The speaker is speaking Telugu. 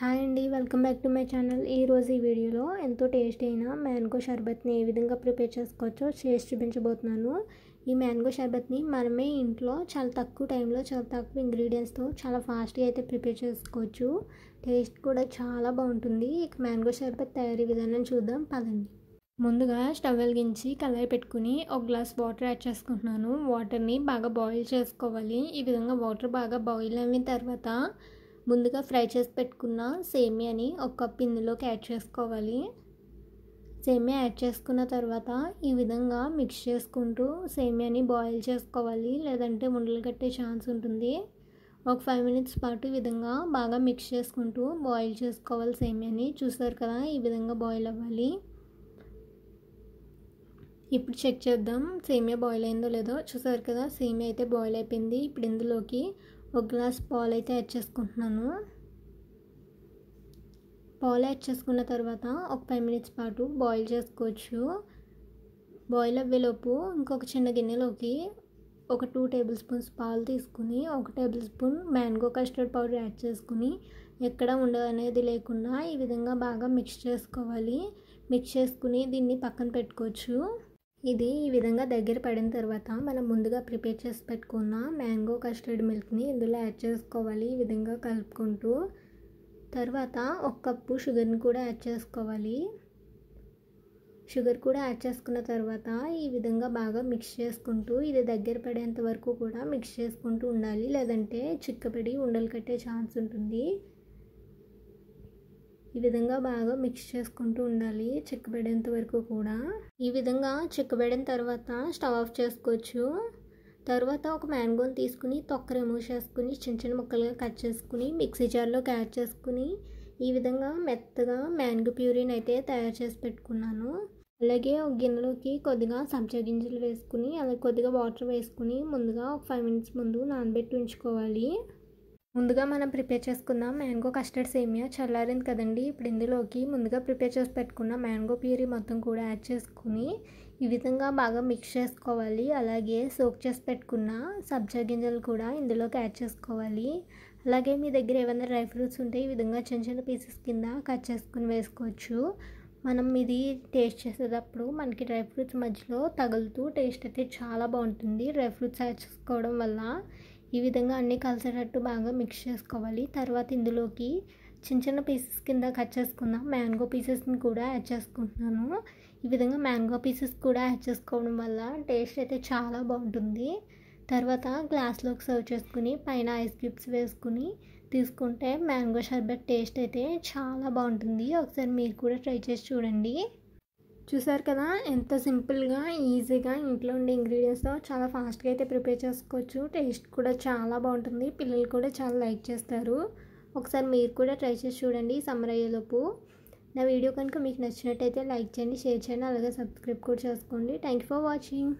హాయ్ అండి, welcome back to my channel. ఈరోజు ఈ వీడియోలో ఎంతో టేస్టీ అయిన మ్యాంగో షర్బత్ని ఏ విధంగా ప్రిపేర్ చేసుకోవచ్చో చేసి చూపించబోతున్నాను. ఈ మ్యాంగో షర్బత్ని మనమే ఇంట్లో చాలా తక్కువ టైంలో చాలా తక్కువ ఇంగ్రీడియంట్స్తో చాలా ఫాస్ట్గా అయితే ప్రిపేర్ చేసుకోవచ్చు. టేస్ట్ కూడా చాలా బాగుంటుంది. ఇక మ్యాంగో షర్బత్ తయారీ విధానం చూద్దాం పదండి. ముందుగా స్టవ్ వెలిగించి కళాయి పెట్టుకుని ఒక గ్లాస్ వాటర్ యాడ్ చేసుకుంటున్నాను. వాటర్ని బాగా బాయిల్ చేసుకోవాలి. ఈ విధంగా వాటర్ బాగా బాయిల్ అయిన తర్వాత ముందుగా ఫ్రై చేసి పెట్టుకున్న సేమియాని ఒక కప్ ఇందులోకి యాడ్ చేసుకోవాలి. సేమియా యాడ్ చేసుకున్న తర్వాత ఈ విధంగా మిక్స్ చేసుకుంటూ సేమియాని బాయిల్ చేసుకోవాలి, లేదంటే ఉండలు కట్టే ఛాన్స్ ఉంటుంది. ఒక 5 minutes పాటు ఈ విధంగా బాగా మిక్స్ చేసుకుంటూ బాయిల్ చేసుకోవాలి. సేమియాని చూసారు కదా, ఈ విధంగా బాయిల్ అవ్వాలి. ఇప్పుడు చెక్ చేద్దాం సేమియా బాయిల్ అయిందో లేదో. చూసారు కదా, సేమియా అయితే బాయిల్ అయిపోయింది. ఇప్పుడు ఇందులోకి ఒక గ్లాస్ పాలు అయితే యాడ్ చేసుకుంటున్నాను. పాలు యాడ్ చేసుకున్న తర్వాత ఒక 5 minutes పాటు బాయిల్ చేసుకోవచ్చు. బాయిల్ అవ్వేలోపు ఇంకొక చిన్న గిన్నెలోకి ఒక 2 tablespoons పాలు తీసుకుని 1 tablespoon mango custard powder add చేసుకుని ఎక్కడ ఉండదనేది లేకుండా ఈ విధంగా బాగా మిక్స్ చేసుకోవాలి. మిక్స్ చేసుకుని దీన్ని పక్కన పెట్టుకోవచ్చు. ఇది ఈ విధంగా దగ్గర పడిన తర్వాత మనం ముందుగా ప్రిపేర్ చేసి పెట్టుకున్న మ్యాంగో కస్టర్డ్ మిల్క్ని ఇందులో యాడ్ చేసుకోవాలి. ఈ విధంగా కలుపుకుంటూ తర్వాత 1 కప్పు షుగర్ని కూడా యాడ్ చేసుకోవాలి. షుగర్ కూడా యాడ్ చేసుకున్న తర్వాత ఈ విధంగా బాగా మిక్స్ చేసుకుంటూ ఇది దగ్గర పడేంత వరకు కూడా మిక్స్ చేసుకుంటూ ఉండాలి, లేదంటే చిక్కపడి ఉండలు కట్టే ఛాన్స్ ఉంటుంది. ఈ విధంగా బాగా మిక్స్ చేసుకుంటూ ఉండాలి చిక్కబడేంత వరకు కూడా. ఈ విధంగా చిక్కబడిన తర్వాత స్టవ్ ఆఫ్ చేసుకోవచ్చు. తర్వాత ఒక మ్యాంగోని తీసుకుని తొక్క రిమూవ్ చేసుకుని చిన్న చిన్న ముక్కలుగా కట్ చేసుకుని మిక్సీ జార్లోకి యాడ్ చేసుకుని ఈ విధంగా మెత్తగా మ్యాంగో ప్యూరీని అయితే తయారు చేసి పెట్టుకున్నాను. అలాగే ఒక గిన్నెలోకి కొద్దిగా సబ్జా గింజలు వేసుకుని అలాగే కొద్దిగా వాటర్ వేసుకుని ముందుగా ఒక 5 minutes ముందు నానబెట్టి ఉంచుకోవాలి. ముందుగా మనం ప్రిపేర్ చేసుకున్న మ్యాంగో కస్టర్డ్ సేమియా చల్లారింది కదండి. ఇప్పుడు ఇందులోకి ముందుగా ప్రిపేర్ చేసి పెట్టుకున్న మ్యాంగో ప్యూరీ మొత్తం కూడా యాడ్ చేసుకుని ఈ విధంగా బాగా మిక్స్ చేసుకోవాలి. అలాగే సోక్ చేసి పెట్టుకున్న సబ్జా గింజలు కూడా ఇందులోకి యాడ్ చేసుకోవాలి. అలాగే మీ దగ్గర ఏమైనా డ్రై ఫ్రూట్స్ ఉంటే ఈ విధంగా చిన్న చిన్న పీసెస్ కింద కట్ చేసుకుని వేసుకోవచ్చు. మనం ఇది టేస్ట్ చేసేటప్పుడు మనకి డ్రై ఫ్రూట్స్ మధ్యలో తగులుతూ టేస్ట్ అయితే చాలా బాగుంటుంది. డ్రై ఫ్రూట్స్ యాడ్ చేసుకోవడం వల్ల ఈ విధంగా అన్నీ కలిసేటట్టు బాగా మిక్స్ చేసుకోవాలి. తర్వాత ఇందులోకి చిన్న చిన్న పీసెస్ కింద కట్ చేసుకున్న మ్యాంగో పీసెస్ని కూడా యాడ్ చేసుకుంటున్నాను. ఈ విధంగా మ్యాంగో పీసెస్ కూడా యాడ్ చేసుకోవడం వల్ల టేస్ట్ అయితే చాలా బాగుంటుంది. తర్వాత గ్లాస్లోకి సర్వ్ చేసుకుని పైన ఐస్ క్యూబ్స్ వేసుకుని తీసుకుంటే మ్యాంగో షర్బత్ టేస్ట్ అయితే చాలా బాగుంటుంది. ఒకసారి మీరు కూడా ట్రై చేసి చూడండి. చూసారు కదా, ఎంత సింపుల్గా ఈజీగా ఇంట్లో ఉండే ఇంగ్రీడియంట్స్తో చాలా ఫాస్ట్గా అయితే ప్రిపేర్ చేసుకోవచ్చు. టేస్ట్ కూడా చాలా బాగుంటుంది. పిల్లలు కూడా చాలా లైక్ చేస్తారు. ఒకసారి మీరు కూడా ట్రై చేసి చూడండి సమ్మర్ అయ్యేలోపు. నా వీడియో కనుక మీకు నచ్చినట్టయితే లైక్ చేయండి, షేర్ చేయండి, అలాగే సబ్స్క్రైబ్ కూడా చేసుకోండి. Thank you for watching.